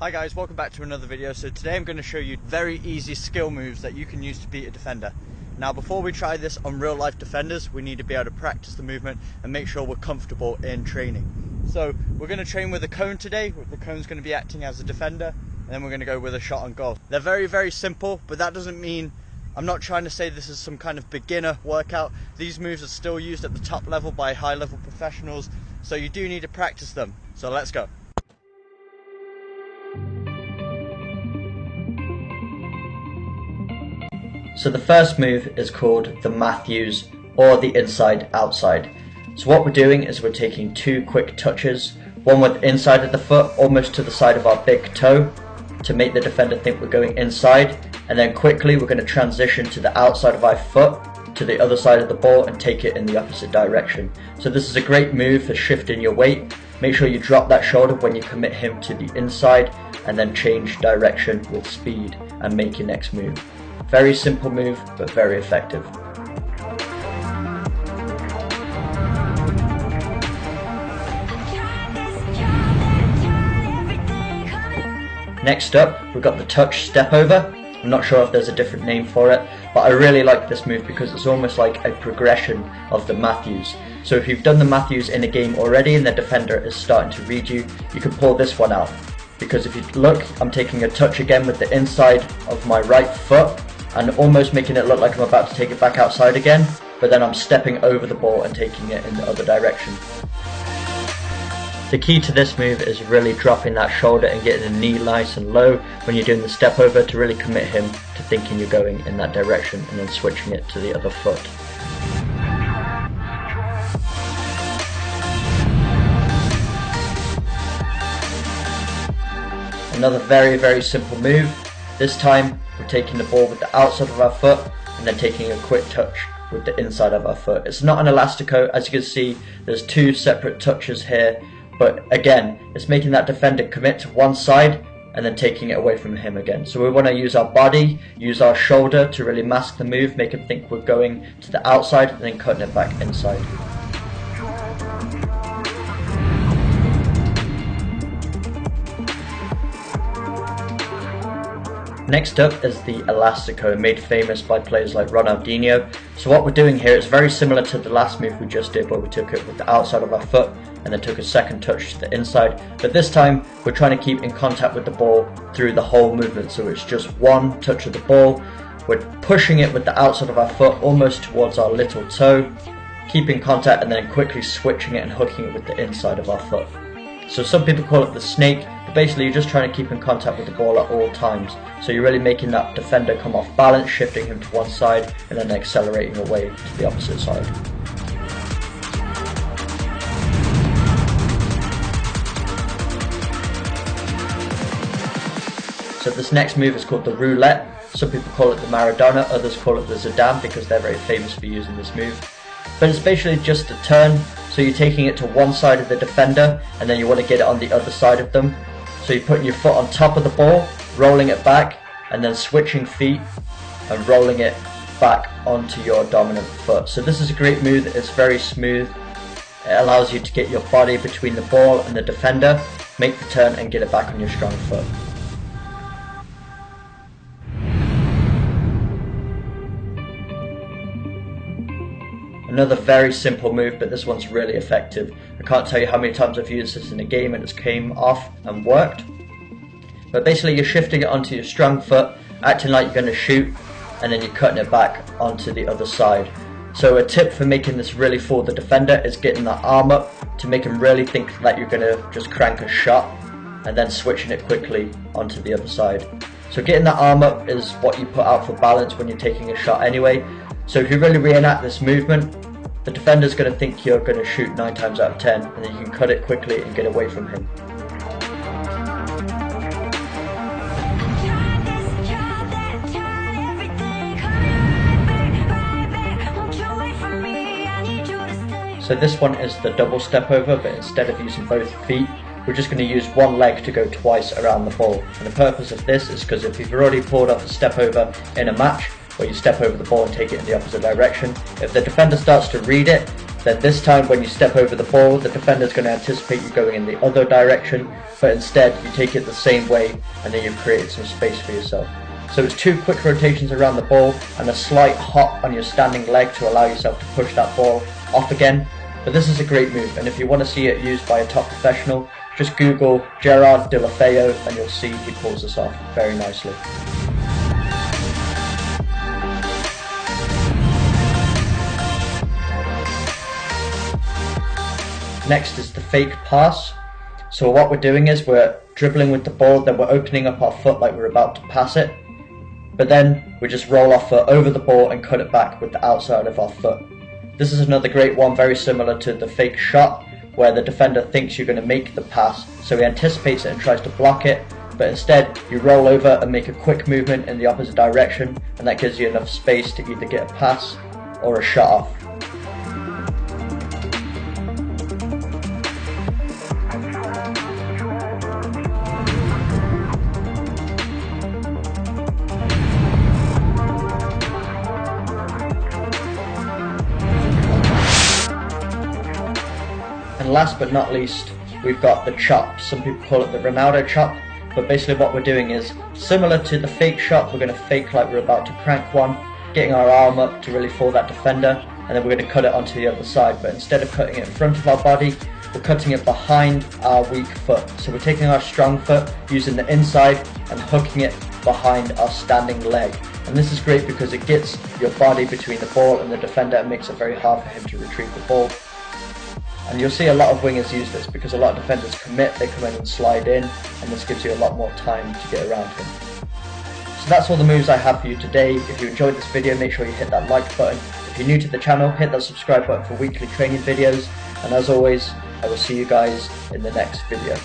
Hi guys, welcome back to another video. So today I'm going to show you very easy skill moves that you can use to beat a defender. Now before we try this on real life defenders, we need to be able to practice the movement and make sure we're comfortable in training. So we're going to train with a cone today. The cone's going to be acting as a defender, and then we're going to go with a shot on goal. They're very simple, but that doesn't mean, I'm not trying to say this is some kind of beginner workout. These moves are still used at the top level by high level professionals, so you do need to practice them. So let's go. So the first move is called the Matthews, or the inside outside. So what we're doing is we're taking two quick touches, one with the inside of the foot almost to the side of our big toe to make the defender think we're going inside, and then quickly we're going to transition to the outside of our foot to the other side of the ball and take it in the opposite direction. So this is a great move for shifting your weight. Make sure you drop that shoulder when you commit him to the inside, and then change direction with speed and make your next move. Very simple move, but very effective. Next up, we've got the touch step over. I'm not sure if there's a different name for it, but I really like this move because it's almost like a progression of the Matthews. So if you've done the Matthews in a game already and the defender is starting to read you, you can pull this one out. Because if you look, I'm taking a touch again with the inside of my right foot, and almost making it look like I'm about to take it back outside again, but then I'm stepping over the ball and taking it in the other direction. The key to this move is really dropping that shoulder and getting the knee nice and low when you're doing the step over to really commit him to thinking you're going in that direction, and then switching it to the other foot. Another very simple move. This time we're taking the ball with the outside of our foot and then taking a quick touch with the inside of our foot. It's not an elastico, as you can see there's two separate touches here, but again it's making that defender commit to one side and then taking it away from him again. So we want to use our body, use our shoulder to really mask the move, make him think we're going to the outside and then cutting it back inside. Next up is the elastico, made famous by players like Ronaldinho. So what we're doing here is very similar to the last move we just did, where we took it with the outside of our foot and then took a second touch to the inside. But this time we're trying to keep in contact with the ball through the whole movement. So it's just one touch of the ball. We're pushing it with the outside of our foot almost towards our little toe, keeping contact and then quickly switching it and hooking it with the inside of our foot. So some people call it the snake, but basically you're just trying to keep in contact with the ball at all times. So you're really making that defender come off balance, shifting him to one side and then accelerating away to the opposite side. So this next move is called the roulette. Some people call it the Maradona, others call it the Zidane because they're very famous for using this move. But it's basically just a turn, so you're taking it to one side of the defender and then you want to get it on the other side of them. So you're putting your foot on top of the ball, rolling it back, and then switching feet and rolling it back onto your dominant foot. So this is a great move, it's very smooth. It allows you to get your body between the ball and the defender, make the turn and get it back on your strong foot. Another very simple move, but this one's really effective. I can't tell you how many times I've used this in a game and it's came off and worked. But basically you're shifting it onto your strong foot, acting like you're going to shoot, and then you're cutting it back onto the other side. So a tip for making this really fool the defender is getting that arm up to make him really think that you're going to just crank a shot, and then switching it quickly onto the other side. So getting that arm up is what you put out for balance when you're taking a shot anyway. So if you really reenact this movement, the defender's going to think you're going to shoot 9 times out of 10, and then you can cut it quickly and get away from him. So this one is the double step over, but instead of using both feet, we're just going to use one leg to go twice around the ball. And the purpose of this is because if you've already pulled off a step over in a match, where you step over the ball and take it in the opposite direction, if the defender starts to read it, Then this time when you step over the ball, the defender is going to anticipate you going in the other direction, but instead you take it the same way and then you've created some space for yourself. So it's 2 quick rotations around the ball and a slight hop on your standing leg to allow yourself to push that ball off again. But this is a great move, and if you want to see it used by a top professional, just Google Gerard Deulofeu and you'll see he pulls this off very nicely. Next is the fake pass. So what we're doing is we're dribbling with the ball, then we're opening up our foot like we're about to pass it, but then we just roll our foot over the ball and cut it back with the outside of our foot. This is another great one, very similar to the fake shot, where the defender thinks you're going to make the pass, so he anticipates it and tries to block it, but instead you roll over and make a quick movement in the opposite direction, and that gives you enough space to either get a pass or a shot off. And last but not least, we've got the chop. Some people call it the Ronaldo chop, but basically what we're doing is similar to the fake shot. We're going to fake like we're about to prank one, getting our arm up to really fool that defender, and then we're going to cut it onto the other side. But instead of cutting it in front of our body, we're cutting it behind our weak foot. So we're taking our strong foot, using the inside and hooking it behind our standing leg. And this is great because it gets your body between the ball and the defender and makes it very hard for him to retrieve the ball. And you'll see a lot of wingers use this because a lot of defenders commit, they come in and slide in, and this gives you a lot more time to get around him. So that's all the moves I have for you today. If you enjoyed this video, make sure you hit that like button. If you're new to the channel, hit that subscribe button for weekly training videos. And as always, I will see you guys in the next video.